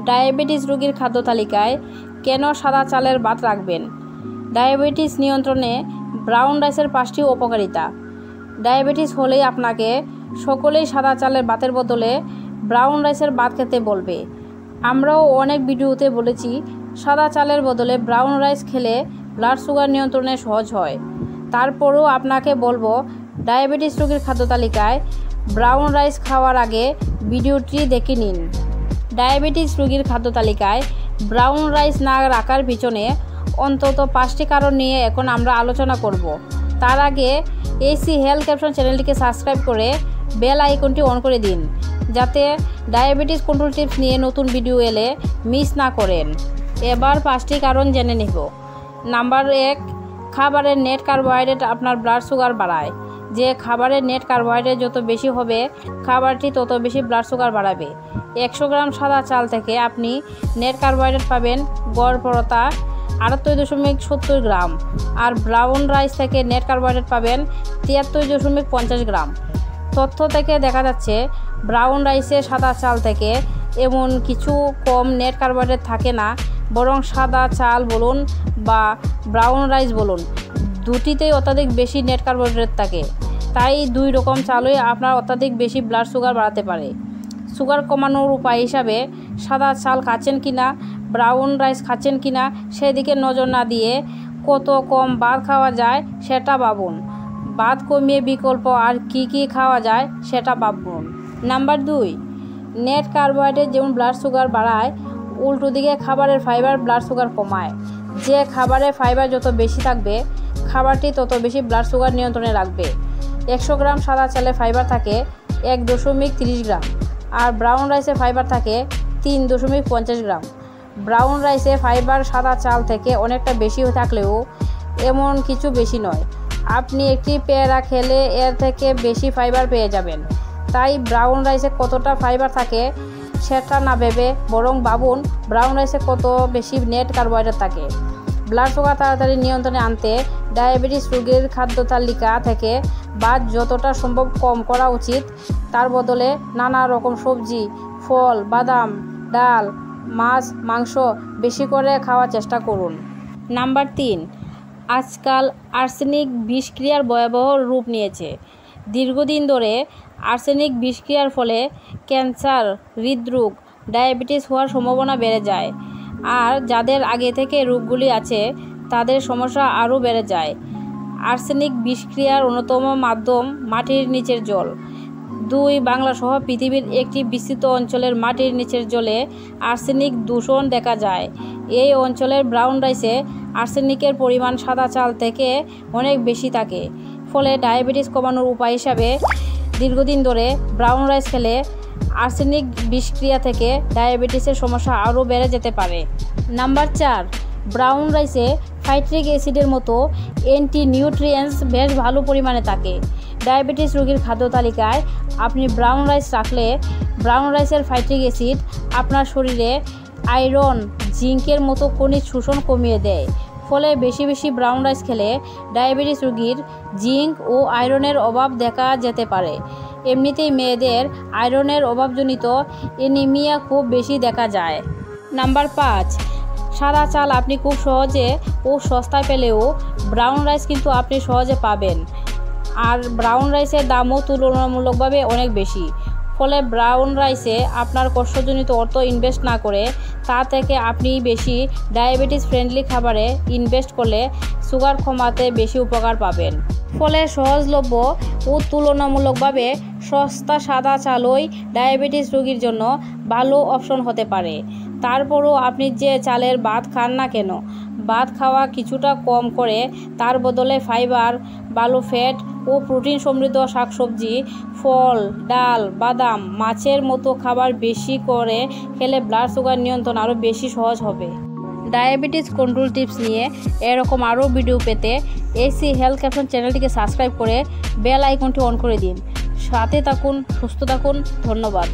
Diabetes রোগীর খাদ্য তালিকায় কেন সাদা চালের ভাত রাখবেন? ডায়াবেটিস নিয়ন্ত্রণে ব্রাউন রাইসের 5টি উপকারিতা। ডায়াবেটিস হলেই আপনাকে সকলেই সাদা চালের ভাতের বদলে ব্রাউন রাইসের ভাত খেতে বলবে। আমরাও অনেক ভিডিওতে বলেছি সাদা চালের বদলে ব্রাউন রাইস খেলে ব্লাড সুগার নিয়ন্ত্রণে সহজ হয়। তারপরেও আপনাকে বলবো ডায়াবেটিস রোগীর খাদ্য তালিকায় ব্রাউন রাইস খাওয়ার আগে ভিডিওটি দেখে নিন। ডায়াবেটিস রোগীর খাদ্য তালিকায় ব্রাউন রাইস না রাখার পিছনে অন্তত 5টি কারণ নিয়ে এখন আমরা আলোচনা করব। তার আগে এসি হেলথ ক্যাপশন চ্যানেলটিকে সাবস্ক্রাইব করে বেল আইকনটি অন করে দিন, যাতে ডায়াবেটিস কন্ট্রোল টিপস নিয়ে নতুন ভিডিও এলে মিস না করেন। এবার 5টি কারণ জেনে নেব। নাম্বার 1, খাবারের নেট কার্বোহাইড্রেট আপনার ব্লাড সুগার বাড়ায়। যে খাবারের নেট কার্বোহাইড্রেট যত বেশি হবে খাবারটি তত বেশি ব্লাড সুগার বাড়াবে। 100 গ্রাম সাদা চাল থেকে আপনি নেট কার্বোহাইড্রেট পাবেন গড় পরতা 78.70 গ্রাম, আর ব্রাউন রাইস থেকে নেট কার্বোহাইড্রেট পাবেন 73.50 গ্রাম। তথ্য থেকে দেখা যাচ্ছে ব্রাউন রাইসে সাদা চাল থেকে এমন কিছু কম নেট কার্বোহাইড্রেট থাকে না, বরং সাদা চাল বলুন বা ব্রাউন রাইস বলুন, দুটিতেই অত্যাধিক বেশি নেট কার্বোহাইড্রেট থাকে। তাই 2 রকম চালই আপনার অত্যাধিক বেশি ব্লাড সুগার বাড়াতে পারে। সুগার কমানোর উপায় হিসাবে সাদা চাল খাচ্ছেন কিনা, ব্রাউন রাইস খাচ্ছেন কিনা সেদিকে নজর না দিয়ে কত কম ভাত খাওয়া যায় সেটা ভাবুন। ভাত কমিয়ে বিকল্প আর কি খাওয়া যায় সেটা ভাবুন। নাম্বার 2, নেট কার্বোহাইড্রেট যেমন ব্লাড সুগার বাড়ায়, উল্টো দিকে খাবারের ফাইবার ব্লাড সুগার কমায়। যে খাবারে ফাইবার যত বেশি থাকবে খাবারটি তত বেশি ব্লাড সুগার নিয়ন্ত্রণে রাখবে। 100 গ্রাম সাদা চালে ফাইবার থাকে 1.30 গ্রাম, আর ব্রাউন রাইসে ফাইবার থাকে 3.50 গ্রাম। ব্রাউন রাইসে ফাইবার সাদা চাল থেকে অনেকটা বেশি থাকলেও এমন কিছু বেশি নয়। আপনি একটি পেয়ারা খেলে এর থেকে বেশি ফাইবার পেয়ে যাবেন। তাই ব্রাউন রাইসে কতটা ফাইবার থাকে সেটা না ভেবে বরং ভাবুন ব্রাউন রাইসে কত বেশি নেট কার্বোহাইড্রেট থাকে। ব্লাড সুগার তাড়াতাড়ি নিয়ন্ত্রণে আনতে ডায়াবেটিস রোগীর খাদ্য তালিকা থেকে ভাত যতটা সম্ভব কম করা উচিত। তার বদলে নানা রকম সবজি, ফল, বাদাম, ডাল, মাছ, মাংস বেশি করে খাওয়ার চেষ্টা করুন। নাম্বার 3, আজকাল আর্সেনিক বিষক্রিয়ার ভয়াবহ রূপ নিয়েছে। দীর্ঘদিন ধরে আর্সেনিক বিষক্রিয়ার ফলে ক্যান্সার, হৃদরোগ, ডায়াবেটিস হওয়ার সম্ভাবনা বেড়ে যায়, আর যাদের আগে থেকে রোগগুলি আছে তাদের সমস্যা আরও বেড়ে যায়। আর্সেনিক বিষক্রিয়ার অন্যতম মাধ্যম মাটির নিচের জল। 2 বাংলা সহ পৃথিবীর একটি বিস্তৃত অঞ্চলের মাটির নিচের জলে আর্সেনিক দূষণ দেখা যায়। এই অঞ্চলের ব্রাউন রাইসে আর্সেনিকের পরিমাণ সাদা চাল থেকে অনেক বেশি থাকে। ফলে ডায়াবেটিস কমানোর উপায় হিসাবে দীর্ঘদিন ধরে ব্রাউন রাইস খেলে আর্সেনিক বিষক্রিয়া থেকে ডায়াবেটিসের সমস্যা আরও বেড়ে যেতে পারে। নাম্বার 4, ব্রাউন রাইসে ফাইট্রিক অ্যাসিডের মতো অ্যান্টি নিউট্রিয়েন্টস বেশ ভালো পরিমাণে থাকে। ডায়াবেটিস রোগীর খাদ্য তালিকায় আপনি ব্রাউন রাইস রাখলে ব্রাউন রাইসের ফাইট্রিক অ্যাসিড আপনার শরীরে আয়রন, জিঙ্কের মতো খনিজ শোষণ কমিয়ে দেয়। ফলে বেশি বেশি ব্রাউন রাইস খেলে ডায়াবেটিস রোগীর জিঙ্ক ও আয়রনের অভাব দেখা যেতে পারে। এমনিতেই মেয়েদের আয়রনের অভাবজনিত অ্যানিমিয়া খুব বেশি দেখা যায়। নাম্বার 5, সাদা চাল আপনি খুব সহজে ও সস্তায় পেলেও ব্রাউন রাইস কিন্তু আপনি সহজে পাবেন, আর ব্রাউন রাইসের দামও তুলনামূলকভাবে অনেক বেশি। ফলে ব্রাউন রাইসে আপনার কষ্টজনিত অর্থ ইনভেস্ট না করে তা থেকে আপনি বেশি ডায়াবেটিস ফ্রেন্ডলি খাবারে ইনভেস্ট করলে সুগার কমাতে বেশি উপকার পাবেন। ফলে সহজলভ্য ও তুলনামূলকভাবে সস্তা সাদা চালই ডায়াবেটিস রোগীর জন্য ভালো অপশন হতে পারে। তারপরও আপনি যে চালের ভাত খান না কেন, ভাত খাওয়া কিছুটা কম করে তার বদলে ফাইবার, ভালো ফ্যাট ও প্রোটিন সমৃদ্ধ শাকসবজি, ফল, ডাল, বাদাম, মাছের মতো খাবার বেশি করে খেলে ব্লাড সুগার নিয়ন্ত্রণ আরও বেশি সহজ হবে। ডায়াবেটিস কন্ট্রোল টিপস নিয়ে এরকম আরও ভিডিও পেতে এসি হেলথ ক্যাপশন চ্যানেলটিকে সাবস্ক্রাইব করে বেল আইকনটি অন করে দিন। সাথে থাকুন, সুস্থ থাকুন। ধন্যবাদ।